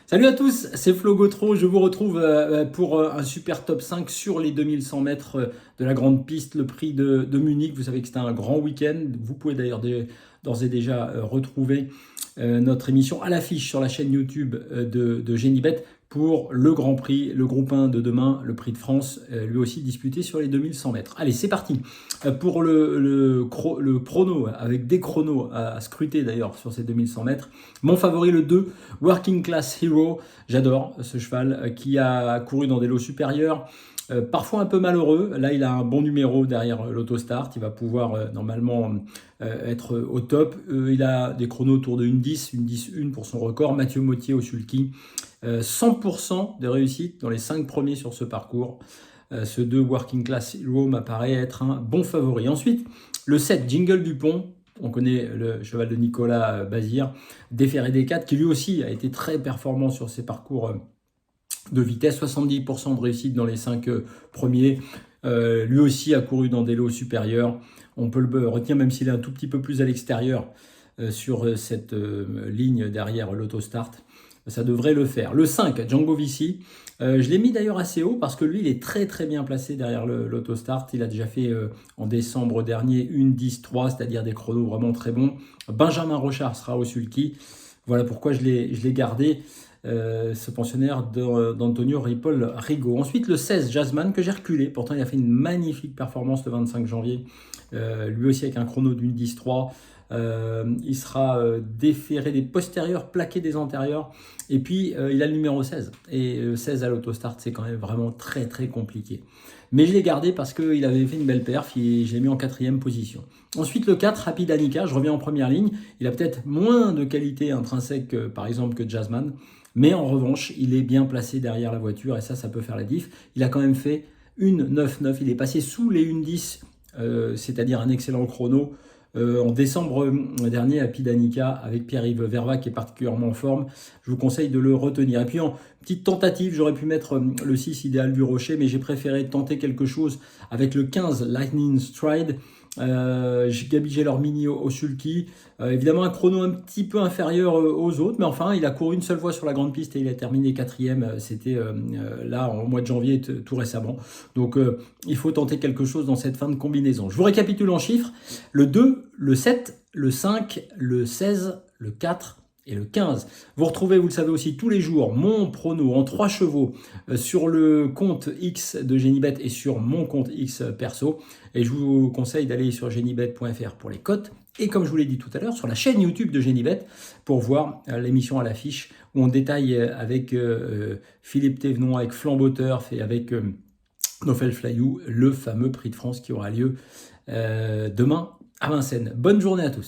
Salut à tous, c'est Flo Gautreau. Je vous retrouve pour un super top 5 sur les 2100 mètres de la grande piste, le prix de Munich. Vous savez que c'était un grand week-end. Vous pouvez d'ailleurs d'ores et déjà retrouver notre émission à l'affiche sur la chaîne YouTube de Génibet pour le Grand Prix, le groupe 1 de demain, le Prix de France, lui aussi disputé sur les 2100 mètres. Allez, c'est parti pour le prono, avec des chronos à scruter d'ailleurs sur ces 2100 mètres. Mon favori, le 2, Working Class Hero. J'adore ce cheval qui a couru dans des lots supérieurs. Parfois un peu malheureux. Là, il a un bon numéro derrière l'autostart. Il va pouvoir normalement être au top. Il a des chronos autour de 1,10, 1,10,1 pour son record. Mathieu Mottier au sulky. 100% de réussite dans les 5 premiers sur ce parcours. Ce 2 Working Class Hero m'apparaît être un bon favori. Ensuite, le 7 Jingle Dupont. On connaît le cheval de Nicolas Bazir, déféré des 4, qui lui aussi a été très performant sur ses parcours de vitesse, 70% de réussite dans les 5 premiers. Lui aussi a couru dans des lots supérieurs. On peut le retenir même s'il est un tout petit peu plus à l'extérieur sur cette ligne derrière l'autostart. Ça devrait le faire. Le 5, Django Vici. Je l'ai mis d'ailleurs assez haut parce que lui, il est très très bien placé derrière l'autostart. Il a déjà fait en décembre dernier 1,10,3, c'est-à-dire des chronos vraiment très bons. Benjamin Rochard sera au sulky. Voilà pourquoi je l'ai gardé, ce pensionnaire d'Antonio Ripoll Rigo. Ensuite, le 16, Jasmine, que j'ai reculé. Pourtant, il a fait une magnifique performance le 25 janvier. Lui aussi avec un chrono d'1,10,3. Il sera déféré des postérieurs, plaqué des antérieurs. Et puis, il a le numéro 16. Et le 16 à l'autostart, c'est quand même vraiment très, très compliqué. Mais je l'ai gardé parce qu'il avait fait une belle perf et je l'ai mis en 4e position. Ensuite, le 4, Rapid Annika, je reviens en première ligne. Il a peut-être moins de qualité intrinsèque, par exemple, que Jasmine. Mais en revanche, il est bien placé derrière la voiture et ça peut faire la diff. Il a quand même fait une 9,9. Il est passé sous les 1,10, c'est-à-dire un excellent chrono. En décembre dernier à Pidanica avec Pierre-Yves Verva qui est particulièrement en forme. Je vous conseille de le retenir. Et puis en petite tentative, j'aurais pu mettre le 6 Idéal du Rocher, mais j'ai préféré tenter quelque chose avec le 15 Lightning Stride. Gabi Gelormini au sulky. Évidemment un chrono un petit peu inférieur aux autres, mais enfin il a couru une seule fois sur la grande piste et il a terminé 4e. C'était là au mois de janvier tout récemment. Donc il faut tenter quelque chose dans cette fin de combinaison. Je vous récapitule en chiffres. Le 2, le 7, le 5, le 16, le 4 et le 15. Vous retrouvez, vous le savez aussi, tous les jours mon prono en 3 chevaux sur le compte X de Génibet et sur mon compte X perso. Et je vous conseille d'aller sur génibet.fr pour les cotes. Et comme je vous l'ai dit tout à l'heure, sur la chaîne YouTube de Génibet pour voir l'émission à l'affiche où on détaille avec Philippe Thévenon, avec Flambeau Turf et avec Nofel Flayou le fameux Prix de France qui aura lieu demain à Vincennes. Bonne journée à tous.